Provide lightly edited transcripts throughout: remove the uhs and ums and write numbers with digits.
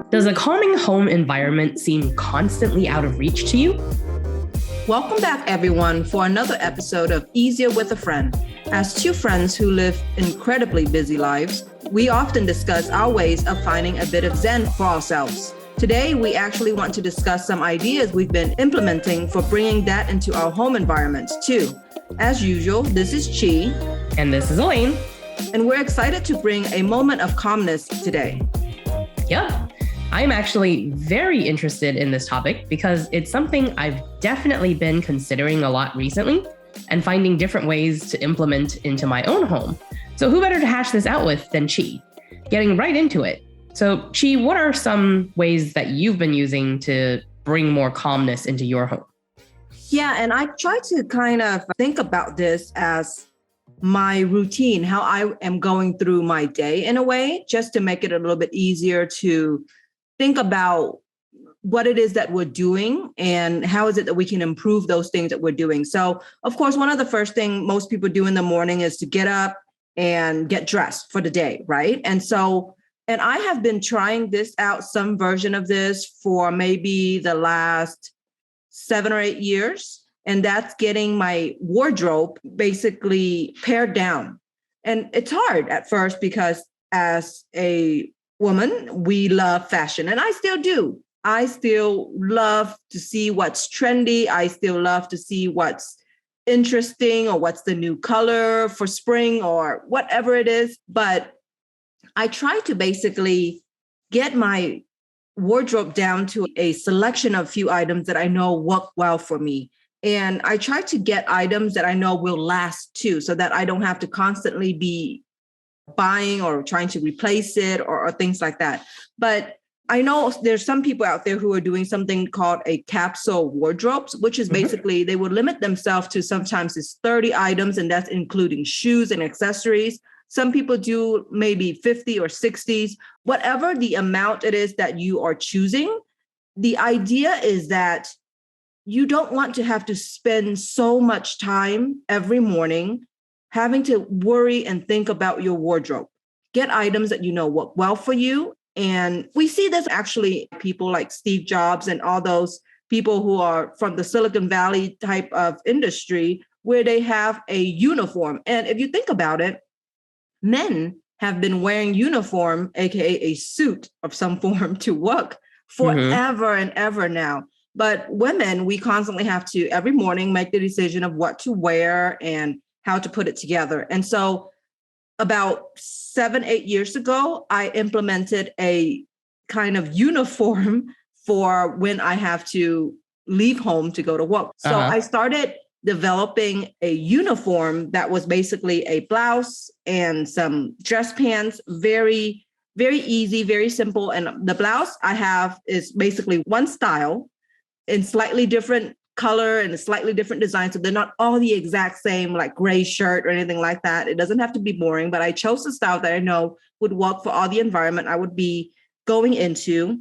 Does a calming home environment seem constantly out of reach to you? Welcome back, everyone, for another episode of Easier with a Friend. As two friends who live incredibly busy lives, we often discuss our ways of finding a bit of zen for ourselves. Today, we actually want to discuss some ideas we've been implementing for bringing that into our home environments too. As usual, this is Chi. And this is Elaine. And we're excited to bring a moment of calmness today. Yep. I'm actually very interested in this topic because it's something I've definitely been considering a lot recently and finding different ways to implement into my own home. So who better to hash this out with than Chi? Getting right into it. So Chi, what are some ways that you've been using to bring more calmness into your home? Yeah, and I try to kind of think about this as my routine, how I am going through my day in a way, just to make it a little bit easier to think about what it is that we're doing and how is it that we can improve those things that we're doing. So, of course, one of the first things most people do in the morning is to get up and get dressed for the day, right? And I have been trying this out, some version of this for maybe the last 7 or 8 years. And that's getting my wardrobe basically pared down. And it's hard at first because as a woman, we love fashion, and I still do. I still love to see what's trendy. I still love to see what's interesting or what's the new color for spring or whatever it is. But I try to basically get my wardrobe down to a selection of few items that I know work well for me. And I try to get items that I know will last too, so that I don't have to constantly be buying or trying to replace it or things like that. But I know there's some people out there who are doing something called a capsule wardrobes, which is basically they would limit themselves to sometimes it's 30 items, and that's including shoes and accessories. Some people do maybe 50 or 60s, whatever the amount it is that you are choosing. The idea is that you don't want to have to spend so much time every morning having to worry and think about your wardrobe. Get items that you know work well for you. And we see this actually, people like Steve Jobs and all those people who are from the Silicon Valley type of industry where they have a uniform. And if you think about it, men have been wearing uniform, aka a suit of some form, to work forever and ever now. But women, we constantly have to every morning make the decision of what to wear and how to put it together. And so about 7-8 years ago, I implemented a kind of uniform for when I have to leave home to go to work. So I started developing a uniform that was basically a blouse and some dress pants, very, very easy, very simple. And the blouse I have is basically one style in slightly different color and a slightly different design. So they're not all the exact same, like gray shirt or anything like that. It doesn't have to be boring, but I chose a style that I know would work for all the environment I would be going into.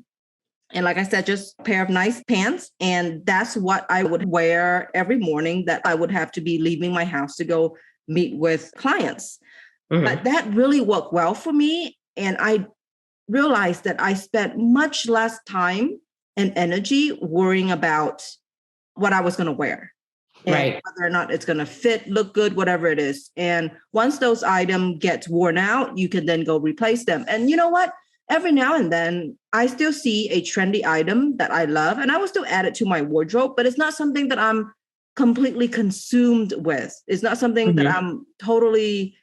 And like I said, just a pair of nice pants. And that's what I would wear every morning that I would have to be leaving my house to go meet with clients. But that really worked well for me. And I realized that I spent much less time and energy worrying about what I was going to wear, and whether or not it's going to fit, look good, whatever it is. And once those items get worn out, you can then go replace them. And you know what? Every now and then, I still see a trendy item that I love, and I will still add it to my wardrobe, but it's not something that I'm completely consumed with. It's not something that I'm totally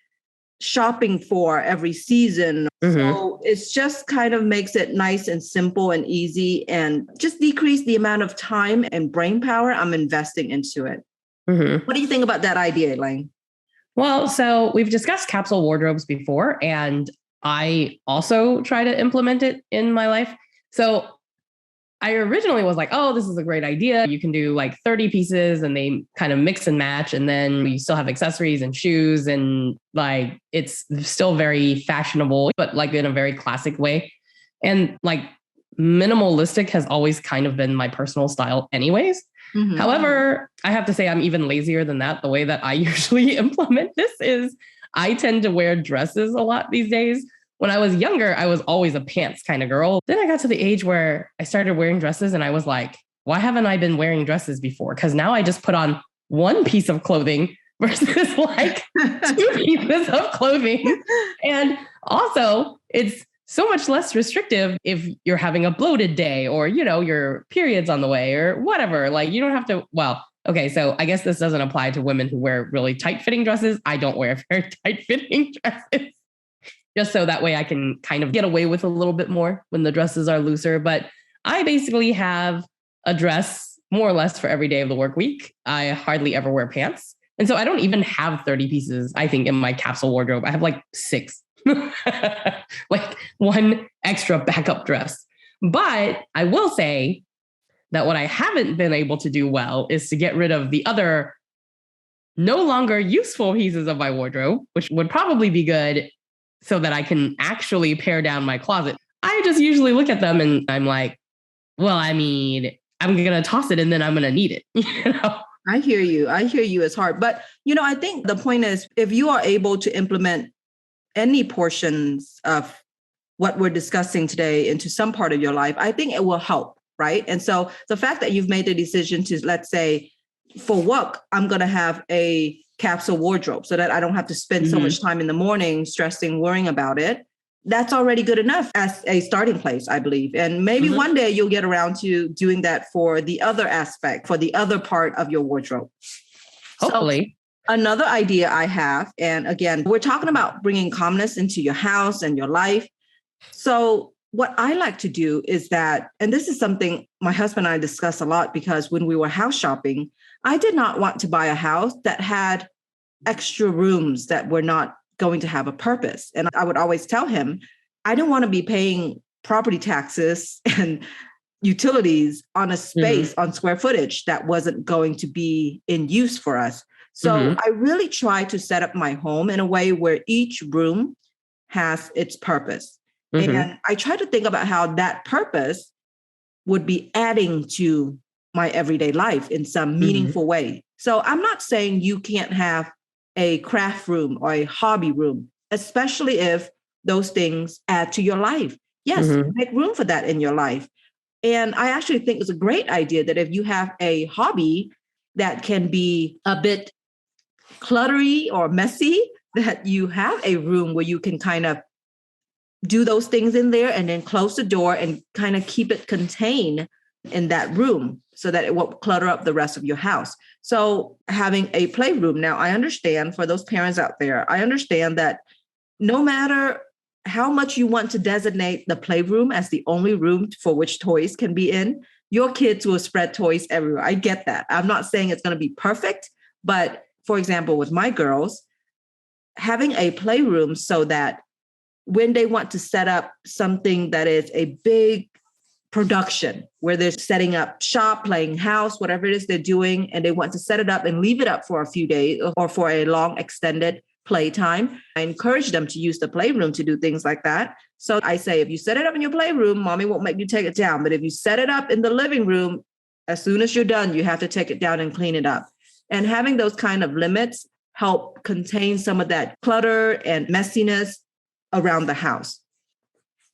shopping for every season. So it's just kind of makes it nice and simple and easy and just decrease the amount of time and brain power I'm investing into it. What do you think about that idea, Elaine? Well, so we've discussed capsule wardrobes before, and I also try to implement it in my life. So I originally was like, oh, this is a great idea. You can do like 30 pieces and they kind of mix and match. And then you still have accessories and shoes, and like, it's still very fashionable, but like in a very classic way. And like minimalistic has always kind of been my personal style anyways. However, I have to say I'm even lazier than that. The way that I usually implement this is I tend to wear dresses a lot these days. When I was younger, I was always a pants kind of girl. Then I got to the age where I started wearing dresses and I was like, why haven't I been wearing dresses before? Because now I just put on one piece of clothing versus like two pieces of clothing. And also, it's so much less restrictive if you're having a bloated day or, your period's on the way or whatever. Like you don't have to, well, okay, so I guess this doesn't apply to women who wear really tight fitting dresses. I don't wear very tight fitting dresses just so that way I can kind of get away with a little bit more when the dresses are looser. But I basically have a dress more or less for every day of the work week. I hardly ever wear pants. And so I don't even have 30 pieces, I think, in my capsule wardrobe. I have like 6, like one extra backup dress. But I will say that what I haven't been able to do well is to get rid of the other no longer useful pieces of my wardrobe, which would probably be good so that I can actually pare down my closet. I just usually look at them and I'm like, well, I mean, I'm going to toss it and then I'm going to need it, I hear you. It's hard. But, I think the point is if you are able to implement any portions of what we're discussing today into some part of your life, I think it will help, right? And so the fact that you've made the decision to, let's say, for work, I'm going to have a capsule wardrobe so that I don't have to spend so much time in the morning stressing, worrying about it. That's already good enough as a starting place, I believe. And maybe one day you'll get around to doing that for the other aspect, for the other part of your wardrobe. Hopefully. So, another idea I have, and again, we're talking about bringing calmness into your house and your life. So what I like to do is that, and this is something my husband and I discuss a lot because when we were house shopping, I did not want to buy a house that had extra rooms that were not going to have a purpose. And I would always tell him, I don't want to be paying property taxes and utilities on a space, on square footage that wasn't going to be in use for us. So I really try to set up my home in a way where each room has its purpose. And I try to think about how that purpose would be adding to my everyday life in some meaningful way. So I'm not saying you can't have a craft room or a hobby room, especially if those things add to your life. Yes, make room for that in your life. And I actually think it's a great idea that if you have a hobby that can be a bit cluttery or messy, that you have a room where you can kind of do those things in there and then close the door and kind of keep it contained in that room so that it won't clutter up the rest of your house. So having a playroom. Now, I understand for those parents out there, I understand that no matter how much you want to designate the playroom as the only room for which toys can be in, your kids will spread toys everywhere. I get that. I'm not saying it's going to be perfect, but for example, with my girls, having a playroom so that when they want to set up something that is a big production where they're setting up shop, playing house, whatever it is they're doing, and they want to set it up and leave it up for a few days or for a long extended playtime, I encourage them to use the playroom to do things like that. So I say, if you set it up in your playroom, mommy won't make you take it down. But if you set it up in the living room, as soon as you're done, you have to take it down and clean it up. And having those kind of limits help contain some of that clutter and messiness around the house.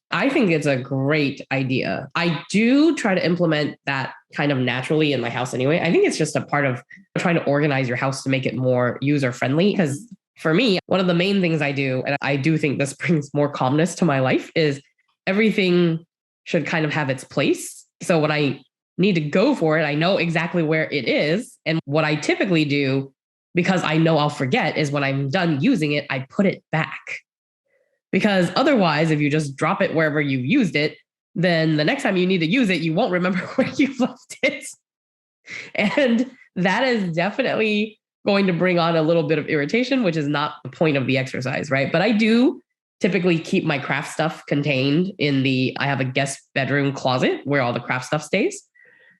I think it's a great idea. I do try to implement that kind of naturally in my house anyway. I think it's just a part of trying to organize your house to make it more user-friendly. Because for me, one of the main things I do, and I do think this brings more calmness to my life, is everything should kind of have its place. So when I need to go for it, I know exactly where it is. And what I typically do, because I know I'll forget, is when I'm done using it, I put it back. Because otherwise, if you just drop it wherever you've used it, then the next time you need to use it, you won't remember where you left it. And that is definitely going to bring on a little bit of irritation, which is not the point of the exercise, right? But I do typically keep my craft stuff contained I have a guest bedroom closet where all the craft stuff stays.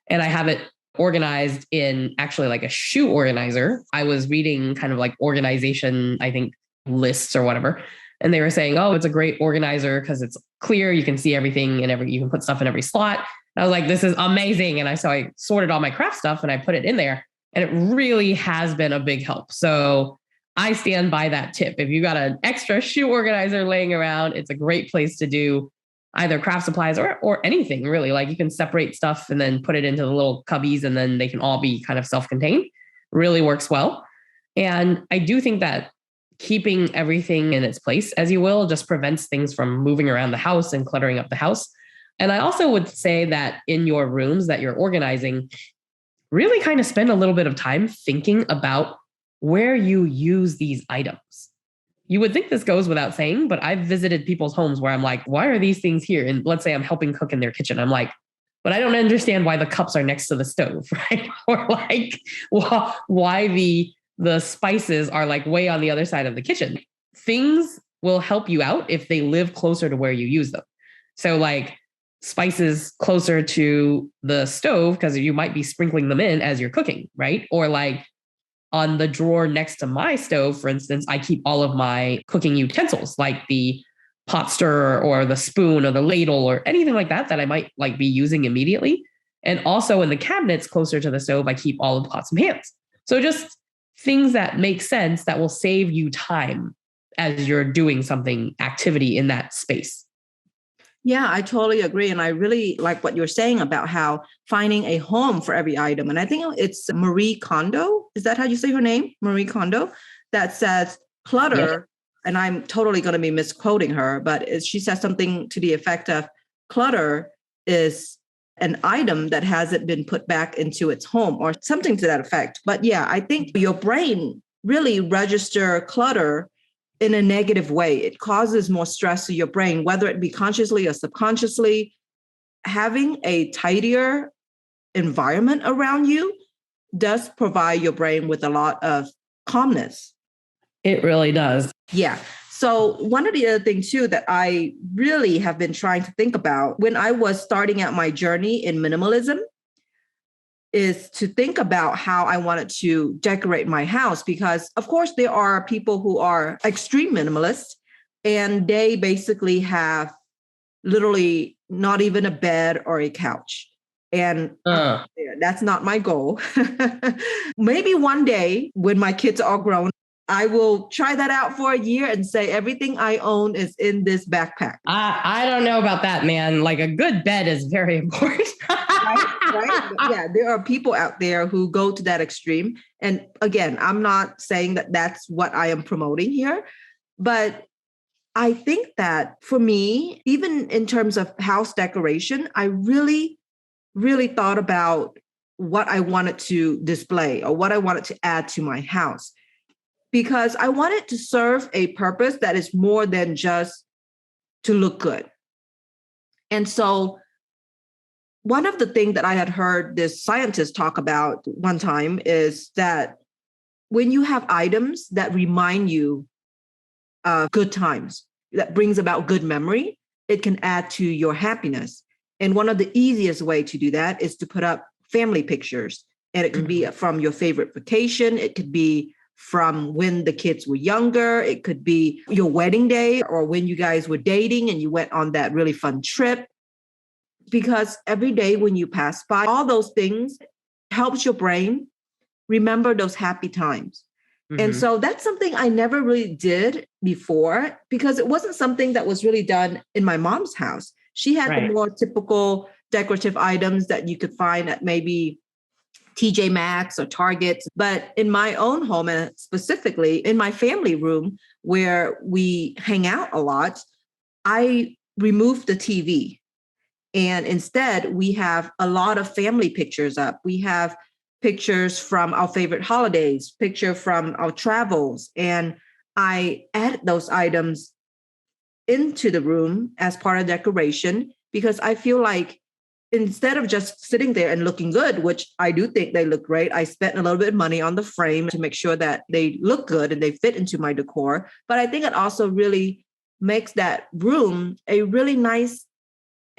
And I have it organized in actually like a shoe organizer. I was reading kind of like organization, I think, lists or whatever. And they were saying, oh, it's a great organizer because it's clear. You can see everything and you can put stuff in every slot. And I was like, this is amazing. And so I sorted all my craft stuff and I put it in there. And it really has been a big help. So I stand by that tip. If you got an extra shoe organizer laying around, it's a great place to do either craft supplies or anything really. Like you can separate stuff and then put it into the little cubbies and then they can all be kind of self-contained. Really works well. And I do think that keeping everything in its place, as you will, just prevents things from moving around the house and cluttering up the house. And I also would say that in your rooms that you're organizing, really kind of spend a little bit of time thinking about where you use these items. You would think this goes without saying, but I've visited people's homes where I'm like, why are these things here? And let's say I'm helping cook in their kitchen. I'm like, but I don't understand why the cups are next to the stove, right? Or like why the spices are like way on the other side of the kitchen. Things will help you out if they live closer to where you use them. So like spices closer to the stove because you might be sprinkling them in as you're cooking, right? Or like on the drawer next to my stove, for instance, I keep all of my cooking utensils like the pot stirrer or the spoon or the ladle or anything like that I might like be using immediately. And also in the cabinets closer to the stove, I keep all of the pots and pans. So just things that make sense that will save you time as you're doing something, activity in that space. Yeah, I totally agree. And I really like what you're saying about how finding a home for every item. And I think it's Marie Kondo. Is that how you say her name? Marie Kondo, that says clutter. Yeah. And I'm totally going to be misquoting her, but she says something to the effect of clutter is an item that hasn't been put back into its home or something to that effect. But yeah, I think your brain really register clutter in a negative way. It causes more stress to your brain, whether it be consciously or subconsciously. Having a tidier environment around you does provide your brain with a lot of calmness. It really does. Yeah. So one of the other things too that I really have been trying to think about when I was starting out my journey in minimalism is to think about how I wanted to decorate my house, because of course there are people who are extreme minimalists and they basically have literally not even a bed or a couch. And that's not my goal. Maybe one day when my kids are grown, I will try that out for a year and say everything I own is in this backpack. I don't know about that, man. Like a good bed is very important. Right? Yeah, there are people out there who go to that extreme. And again, I'm not saying that that's what I am promoting here, but I think that for me, even in terms of house decoration, I really, really thought about what I wanted to display or what I wanted to add to my house, because I wanted to serve a purpose that is more than just to look good. And so one of the things that I had heard this scientist talk about one time is that when you have items that remind you of good times, that brings about good memory, it can add to your happiness. And one of the easiest way to do that is to put up family pictures. And it can be from your favorite vacation. It could be from when the kids were younger. It could be your wedding day or when you guys were dating and you went on that really fun trip. Because every day when you pass by, all those things helps your brain remember those happy times. Mm-hmm. And so that's something I never really did before because it wasn't something that was really done in my mom's house. She had the more typical decorative items that you could find at maybe TJ Maxx or Target. But in my own home, and specifically in my family room where we hang out a lot, I removed the TV. And instead, we have a lot of family pictures up. We have pictures from our favorite holidays, picture from our travels. And I added those items into the room as part of decoration because I feel like instead of just sitting there and looking good, which I do think they look great, I spent a little bit of money on the frame to make sure that they look good and they fit into my decor. But I think it also really makes that room a really nice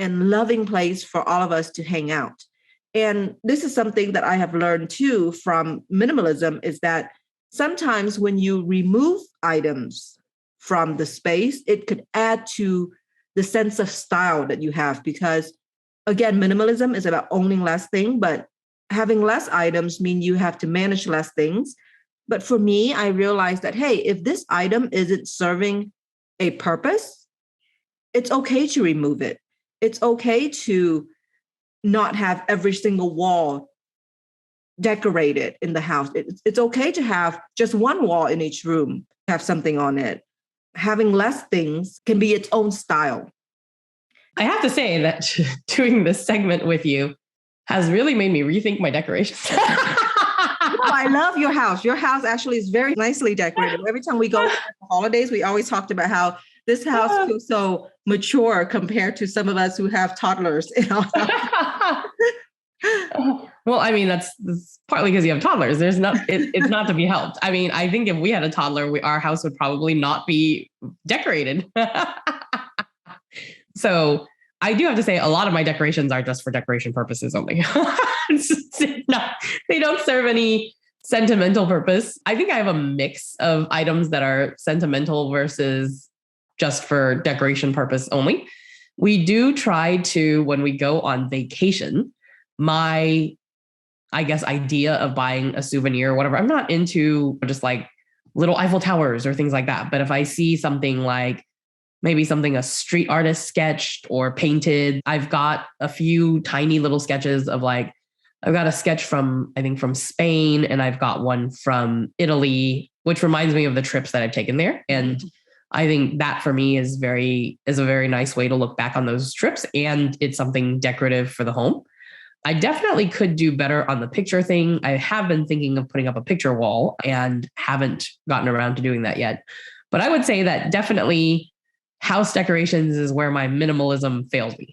and loving place for all of us to hang out. And this is something that I have learned too from minimalism is that sometimes when you remove items from the space, it could add to the sense of style that you have. Because again, minimalism is about owning less things, but having less items mean you have to manage less things. But for me, I realized that, hey, if this item isn't serving a purpose, it's okay to remove it. It's okay to not have every single wall decorated in the house. It's okay to have just one wall in each room, have something on it. Having less things can be its own style. I have to say that doing this segment with you has really made me rethink my decorations. Oh, I love your house. Your house actually is very nicely decorated. Every time we go for holidays, we always talked about how this house feels so mature compared to some of us who have toddlers in our house. Well, I mean, that's partly because you have toddlers. It's not to be helped. I mean, I think if we had a toddler, our house would probably not be decorated. So I do have to say a lot of my decorations are just for decoration purposes only. They don't serve any sentimental purpose. I think I have a mix of items that are sentimental versus just for decoration purpose only. We do try to, when we go on vacation, my, I guess, idea of buying a souvenir or whatever, I'm not into just like little Eiffel Towers or things like that. But if I see something like maybe something a street artist sketched or painted, I've got a few tiny little sketches of like, I've got a sketch from, I think from Spain, and I've got one from Italy, which reminds me of the trips that I've taken there. And I think that for me is a very nice way to look back on those trips. And it's something decorative for the home. I definitely could do better on the picture thing. I have been thinking of putting up a picture wall and haven't gotten around to doing that yet. But I would say that definitely house decorations is where my minimalism fails me.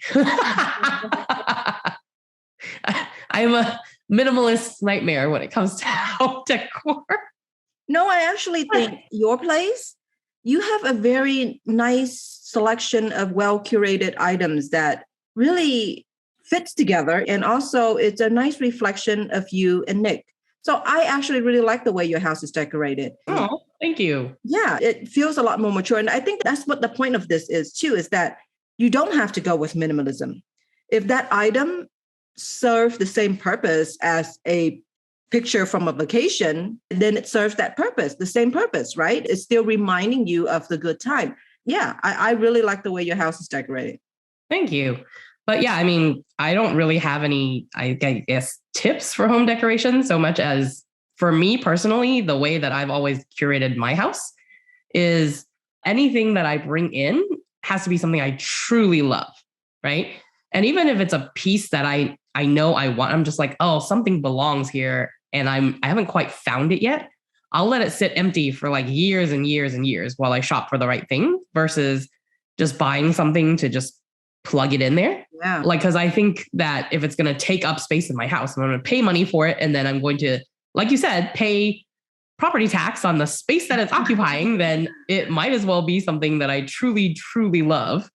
I'm a minimalist nightmare when it comes to home decor. No, I actually think your place, you have a very nice selection of well-curated items that really fits together. And also it's a nice reflection of you and Nick. So I actually really like the way your house is decorated. Oh, thank you. Yeah, it feels a lot more mature. And I think that's what the point of this is too, is that you don't have to go with minimalism. If that item serves the same purpose as a picture from a vacation, then it serves that purpose, the same purpose, right? It's still reminding you of the good time. Yeah, I really like the way your house is decorated. Thank you. But yeah, I mean, I don't really have any, I guess, tips for home decoration so much as for me personally, the way that I've always curated my house is anything that I bring in has to be something I truly love, right? And even if it's a piece that I know I want, I'm just like, oh, something belongs here and I haven't quite found it yet. I'll let it sit empty for like years and years and years while I shop for the right thing versus just buying something to just plug it in there. Yeah. Like, because I think that if it's going to take up space in my house, I'm going to pay money for it. And then I'm going to, like you said, pay property tax on the space that it's occupying, then it might as well be something that I truly, truly love.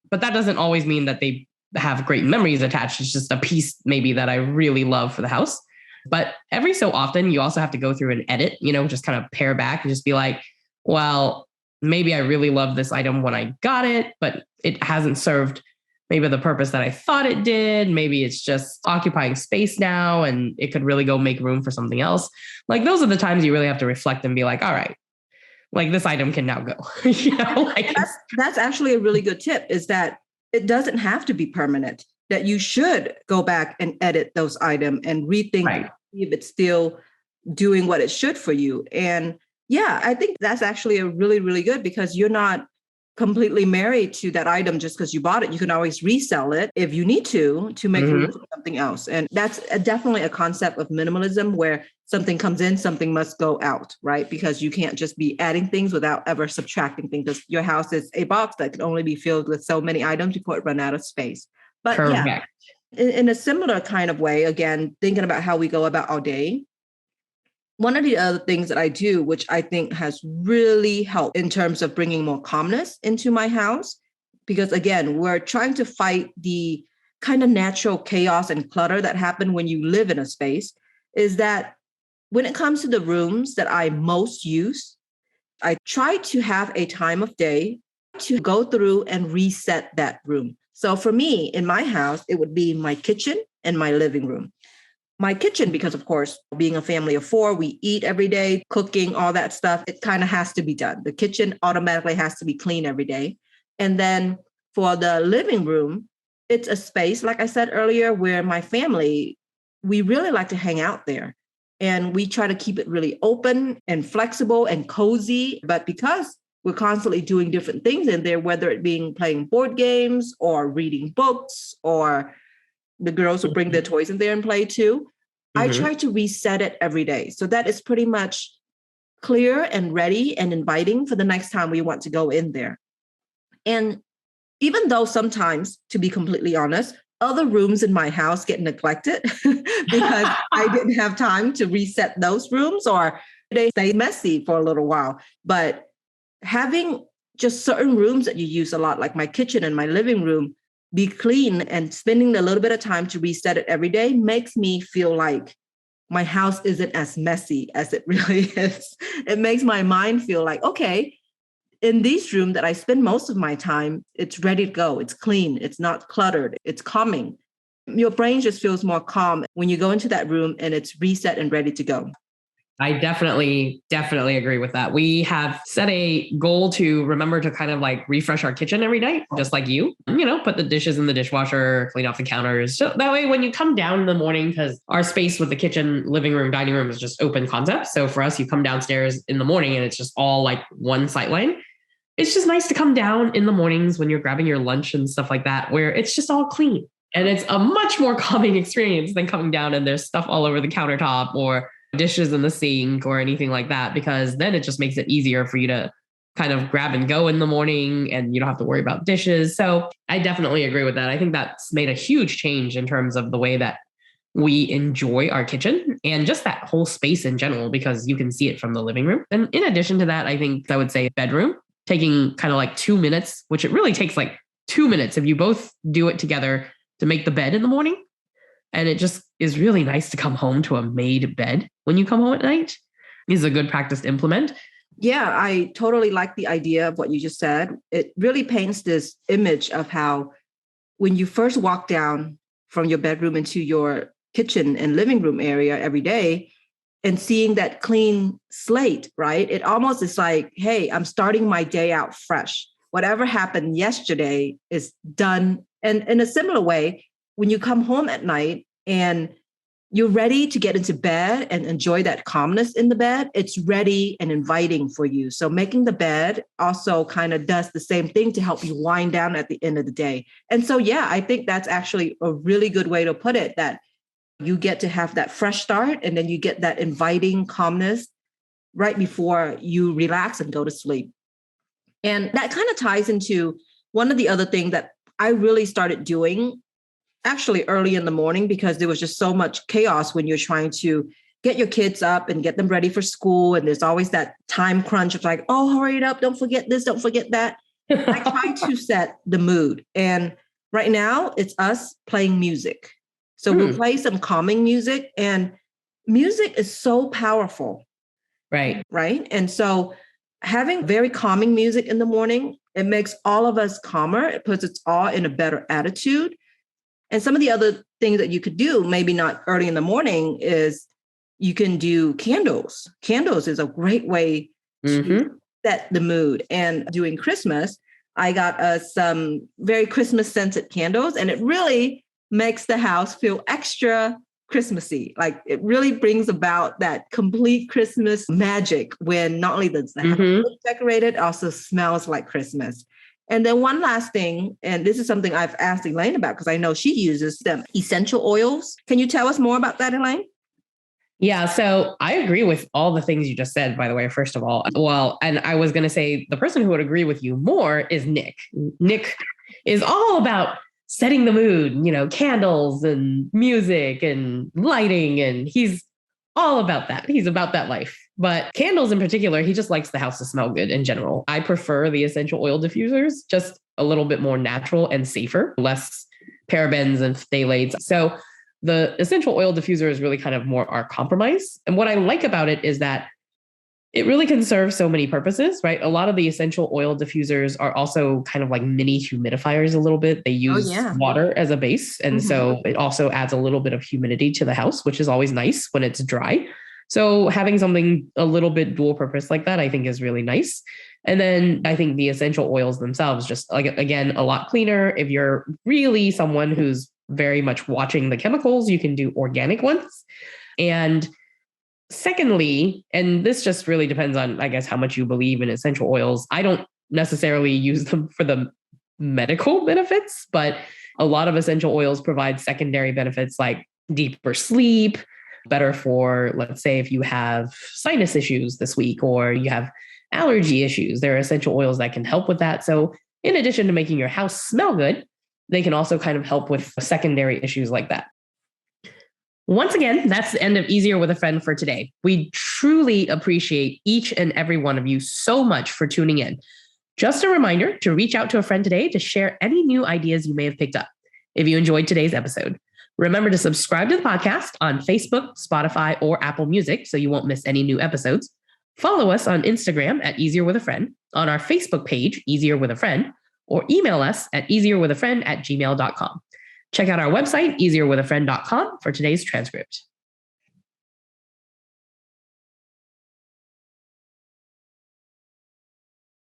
But that doesn't always mean that they have great memories attached. It's just a piece maybe that I really love for the house. But every so often, you also have to go through and edit, just kind of pare back and just be like, well, maybe I really love this item when I got it, but it hasn't served maybe the purpose that I thought it did. Maybe it's just occupying space now and it could really go make room for something else. Like those are the times you really have to reflect and be like, all right, like this item can now go. That's actually a really good tip, is that it doesn't have to be permanent, that you should go back and edit those items and rethink right. if it's still doing what it should for you. And yeah, I think that's actually a really, really good, because you're not completely married to that item just because you bought it. You can always resell it if you need to make room for something else. And that's definitely a concept of minimalism, where something comes in, something must go out, right? Because you can't just be adding things without ever subtracting things, because your house is a box that can only be filled with so many items before it run out of space. But Correct. Yeah, in a similar kind of way, again, thinking about how we go about our day, one of the other things that I do, which I think has really helped in terms of bringing more calmness into my house, because again, we're trying to fight the kind of natural chaos and clutter that happen when you live in a space, is that when it comes to the rooms that I most use, I try to have a time of day to go through and reset that room. So for me, in my house, it would be my kitchen and my living room. my kitchen, because of course, being a family of 4, we eat every day, cooking, all that stuff. It kind of has to be done. The kitchen automatically has to be clean every day. And then for the living room, it's a space, like I said earlier, where my family, we really like to hang out there. And we try to keep it really open and flexible and cozy. But because we're constantly doing different things in there, whether it being playing board games or reading books, or the girls will bring their toys in there and play too, I try to reset it every day. So that it's pretty much clear and ready and inviting for the next time we want to go in there. And even though sometimes, to be completely honest, other rooms in my house get neglected because I didn't have time to reset those rooms, or they stay messy for a little while. But having just certain rooms that you use a lot, like my kitchen and my living room, be clean and spending a little bit of time to reset it every day makes me feel like my house isn't as messy as it really is. It makes my mind feel like, okay, in this room that I spend most of my time, it's ready to go. It's clean. It's not cluttered. It's calming. Your brain just feels more calm when you go into that room and it's reset and ready to go. I definitely agree with that. We have set a goal to remember to kind of like refresh our kitchen every night, just like you put the dishes in the dishwasher, clean off the counters. So that way, when you come down in the morning, because our space with the kitchen, living room, dining room is just open concept. So for us, you come downstairs in the morning and it's just all like one sight line. It's just nice to come down in the mornings when you're grabbing your lunch and stuff like that, where it's just all clean. And it's a much more calming experience than coming down and there's stuff all over the countertop or dishes in the sink or anything like that, because then it just makes it easier for you to kind of grab and go in the morning and you don't have to worry about dishes. So I definitely agree with that. I think that's made a huge change in terms of the way that we enjoy our kitchen and just that whole space in general, because you can see it from the living room. And in addition to that, I think I would say bedroom, taking kind of like 2 minutes, which it really takes like 2 minutes if you both do it together to make the bed in the morning. And it just is really nice to come home to a made bed when you come home at night. Is a good practice to implement. Yeah, I totally like the idea of what you just said. It really paints this image of how when you first walk down from your bedroom into your kitchen and living room area every day and seeing that clean slate, right? It almost is like, hey, I'm starting my day out fresh. Whatever happened yesterday is done. And in a similar way, when you come home at night and you're ready to get into bed and enjoy that calmness in the bed, it's ready and inviting for you. So making the bed also kind of does the same thing to help you wind down at the end of the day. And so, yeah, I think that's actually a really good way to put it, that you get to have that fresh start and then you get that inviting calmness right before you relax and go to sleep. And that kind of ties into one of the other things that I really started doing actually early in the morning, because there was just so much chaos when you're trying to get your kids up and get them ready for school. And there's always that time crunch of like, oh, hurry it up. Don't forget this. Don't forget that. I try to set the mood. And right now it's us playing music. So we'll play some calming music, and music is so powerful. Right. Right. And so having very calming music in the morning, it makes all of us calmer. It puts us all in a better attitude. And some of the other things that you could do, maybe not early in the morning, is you can do candles. Candles is a great way to set the mood. And during Christmas, I got us some very Christmas scented candles, and it really makes the house feel extra Christmassy. Like it really brings about that complete Christmas magic when not only does the house look decorated, also smells like Christmas. And then one last thing, and this is something I've asked Elaine about because I know she uses them essential oils. Can you tell us more about that, Elaine? Yeah, so I agree with all the things you just said, by the way, first of all. Well, and I was going to say the person who would agree with you more is Nick. Nick is all about setting the mood, candles and music and lighting. And he's all about that. He's about that life. But candles in particular, he just likes the house to smell good in general. I prefer the essential oil diffusers, just a little bit more natural and safer, less parabens and phthalates. So the essential oil diffuser is really kind of more our compromise. And what I like about it is that it really can serve so many purposes, right? A lot of the essential oil diffusers are also kind of like mini humidifiers a little bit. They use water as a base. And so it also adds a little bit of humidity to the house, which is always nice when it's dry. So having something a little bit dual purpose like that, I think is really nice. And then I think the essential oils themselves, just like, again, a lot cleaner. If you're really someone who's very much watching the chemicals, you can do organic ones. And secondly, and this just really depends on, I guess, how much you believe in essential oils. I don't necessarily use them for the medical benefits, but a lot of essential oils provide secondary benefits like deeper sleep, better for, let's say, if you have sinus issues this week or you have allergy issues, there are essential oils that can help with that. So in addition to making your house smell good, they can also kind of help with secondary issues like that. Once again, that's the end of Easier with a Friend for today. We truly appreciate each and every one of you so much for tuning in. Just a reminder to reach out to a friend today to share any new ideas you may have picked up. If you enjoyed today's episode, remember to subscribe to the podcast on Facebook, Spotify, or Apple Music so you won't miss any new episodes. Follow us on Instagram at Easier with a Friend, on our Facebook page, Easier with a Friend, or email us at easierwithafriend@gmail.com. Check out our website, easierwithafriend.com, for today's transcript.